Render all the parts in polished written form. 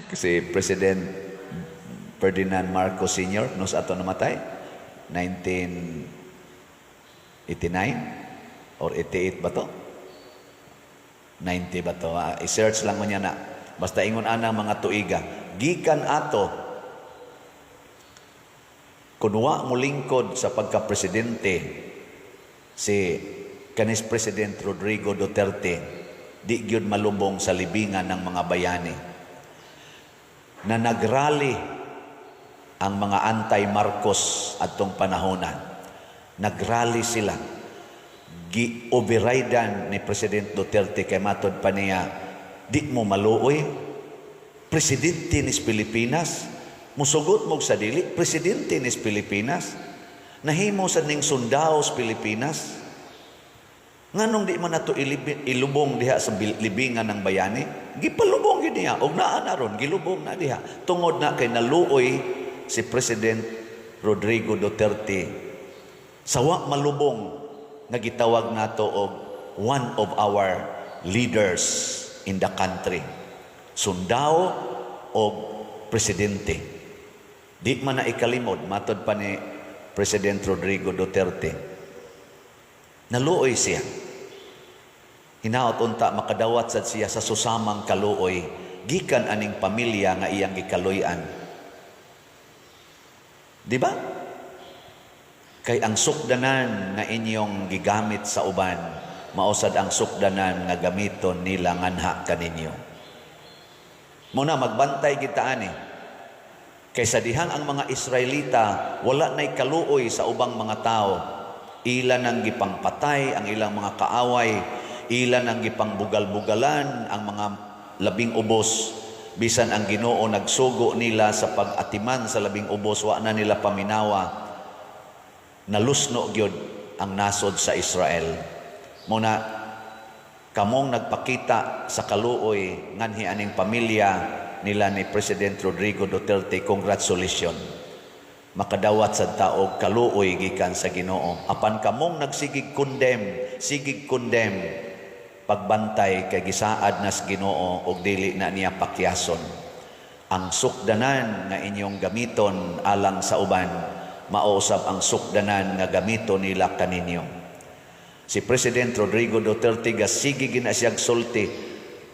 Kasi President Ferdinand Marcos Sr. nung sa ato namatay, 1989 or 88 ba to? 90 ba to? I-search lang mo niya na. Basta ingon anang mga tuiga. Gikan ato, kunwa mo lingkod sa pagka-presidente, si kanis President Rodrigo Duterte, di gyud malubong sa libingan ng mga bayani. Na nagrally ang mga anti-Marcos atong panahonan. Nagrally sila. Gi-overridan ni President Duterte kay matod pa niya, di mo maluoy, presidente nis Pilipinas, musugot mo sa dili, presidente nis Pilipinas, nahimo sa ning sundaos Pilipinas, nganong di man nato ilubong diha sa libingan ng bayani, gipalubong yun niya, og naa na ron, gilubong na diha, tungod na kay naluoy si President Rodrigo Duterte, sawa malubong, nga gitawag nato og one of our leaders in the country. Sundao o presidente. Di man na ikalimod, matod pa ni President Rodrigo Duterte. Naluoy siya. Hinaot unta makadawat sad siya sa susamang kaluoy, gikan aning pamilya nga iyang gikaluyan. Di ba? Kay ang sukdanan nga inyong gigamit sa uban, mausad ang sukdanan nga gamiton nila nganha kaninyo. Muna magbantay kita ani. Kaysa dihan ang mga Israelita wala nay kaluoy sa ubang mga tao. Ilan ang gipangpatay ang ilang mga kaaway, ilan ang gipangbugal-bugalan ang mga labing ubos. Bisan ang Ginoo nagsugo nila sa pag-atiman sa labing ubos, wa na nila paminawa. Nalusno gyud ang nasod sa Israel. Muna kamong nagpakita sa kaluoy nganhi aning pamilya nila ni President Rodrigo Duterte, congratulations. Makadawat sa taog kaluoy gikan sa Ginoo. Apan kamong nagsigig condemn pagbantay kay gisaad nas Ginoo og dili na niya pakyason. Ang sukdanan nga inyong gamiton alang sa uban, mausab ang sukdanan nga gamiton nila kaninyo. Si President Rodrigo Duterte gasigi gina siyag sulti,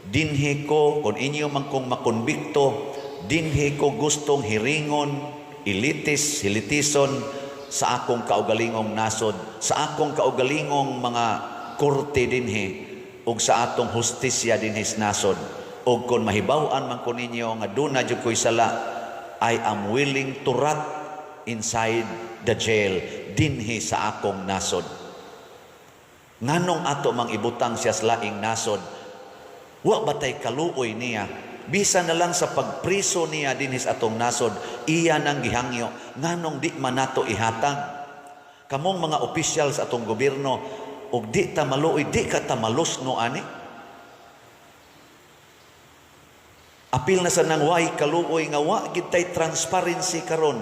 dinhi ko kung inyo man kong makonbikto, dinhi ko gustong hiringon, hilitison sa akong kaugalingong nasod, sa akong kaugalingong mga korte dinhi, ug sa atong hustisya dinhi sa nasod. Ug kung mahibaw-an man ko ninyo nga duna jud ko'y sala, I am willing to rot inside the jail dinhi sa akong nasod. Nganong ato mang ibutang siya sa laing nasod, wa batay kaluoy niya, bisan na lang sa pagpriso niya dinhi sa atong nasod, iya nang gihangyo, nganong di man nato ihatag. Kamong mga opisyal sa atong gobyerno, og di ta maluoy, di ka ta malusno ani. Apil na sa nang way kaluoy nga wa gid tay transparency karon.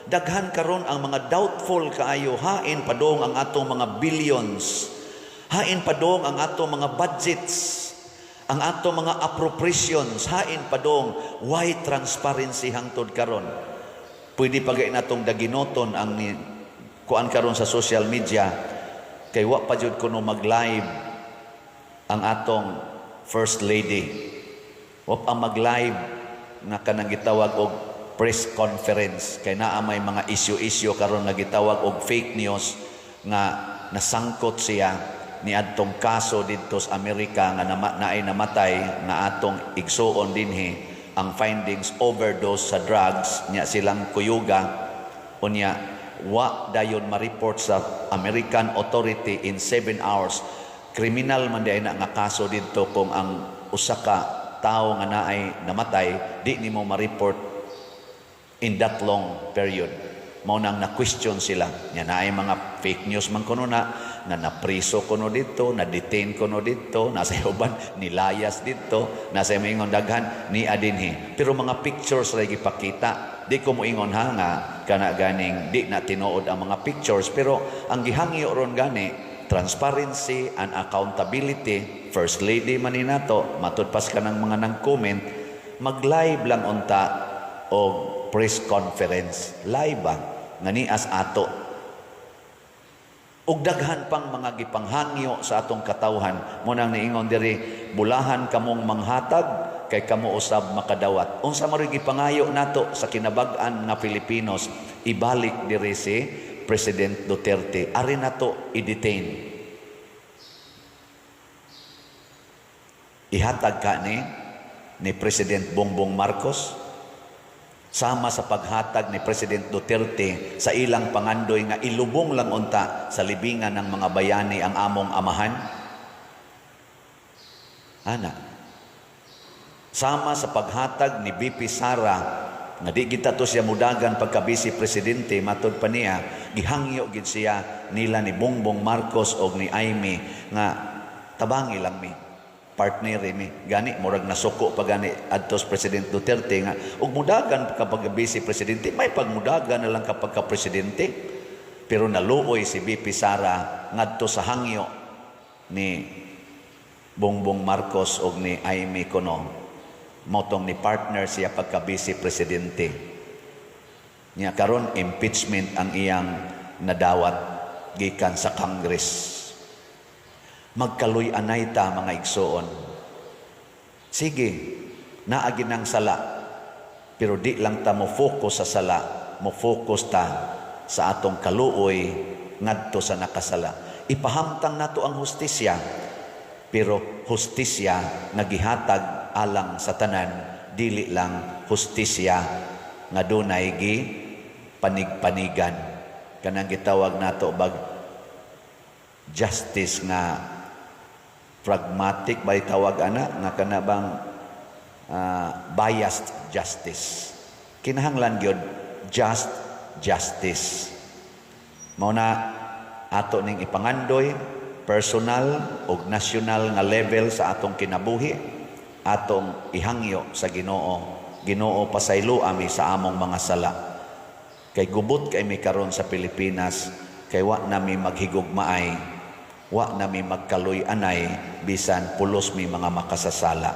Daghan karon ang mga doubtful kaayo, hain padong ang atong mga billions, hain padong ang atong mga budgets, ang atong mga appropriations, hain padong why transparency hangtod karon. Pwede pagay natong daginoton ang kuan karon sa social media, kay wa pa jud kuno mag-live ang atong First Lady. Wa pa mag-live na kanang gitawag og press conference, kay naa may mga issue karon nga gitawag og fake news nga nasangkot siya ni adtong kaso didto sa Amerika nga naay namatay na atong igsuon dinhi ang findings overdose sa drugs nya silang kuyuga, unya wa dayon ma-report sa American authority in 7 hours. Kriminal man di na nga kaso didto kung ang usa ka tawo nga naay namatay di nimo ma-report in that long period. Mao nang na-question sila. Nya naay mga fake news man kuno na napriso kuno dito, na-detain kuno dito, nasa uban nilayas dito, nasa ingon daghan ni adinhi. Pero mga pictures ra gipakita. Di ko mo ingon ha nga kana ganing di na tinuod ang mga pictures, pero ang gihangyo ron gani transparency and accountability. First Lady man ni nato, matud pas ka ng mga nang comment mag-live lang unta o press conference. Live ba? Nga nias ato. Ug daghan pang mga gipanghangyo sa atong katawhan. Munang niingon diri, bulahan kamong manghatag, kay kamo usab makadawat. Unsa man gipangayo nato sa kinabag-an nga Pilipinos, ibalik diri si President Duterte. Ari nato i-detain. Ihatag ka ni President Bongbong Marcos, sama sa paghatag ni President Duterte sa ilang pangandoy nga ilubong lang unta sa libingan ng mga bayani ang among amahan. Ana, sama sa paghatag ni BP Sara nga di kita to siya mudagan pagka Vice Presidente, matod pa niya, gihangyo gid siya nila ni Bongbong Marcos o ni Aimee nga tabangi lang mi. Partner mi gani murag nasuko pa gani adtos President Duterte nga ug mudagan kapag Vice Presidente, may pagmudagan na lang kapag ka Presidente, pero naluoy si BP Sara ngadto sa hangyo ni Bongbong Marcos og ni Aimee kuno motong ni partner siya pagka Vice Presidente niya. Karon impeachment ang iyang nadawat gikan sa Congress. Magkaluy anay ta mga igsoon. Sige, naagi ng sala, pero di lang ta mo focus sa sala, mo focus ta sa atong kaluoy ngadto sa nakasala. Ipahamtang nato ang hustisya, pero hustisya nagihatag alang sa tanan, dili lang hustisya nga dunay gi panig-panigan. Kanang gitawag nato bag justice nga pragmatic ba itawag ana nga kanabang biased justice. Kinahanglan gyud just justice. Mao na ato ning ipangandoy personal ug nasyonal nga level sa atong kinabuhi, atong ihangyo sa Ginoo. Ginoo pasaylo ami sa among mga sala. Kay gubot kay mi karon sa Pilipinas, kay wa nami maghigugmaay, wa nami magkaluy anay bisan pulos mi mga makasasala.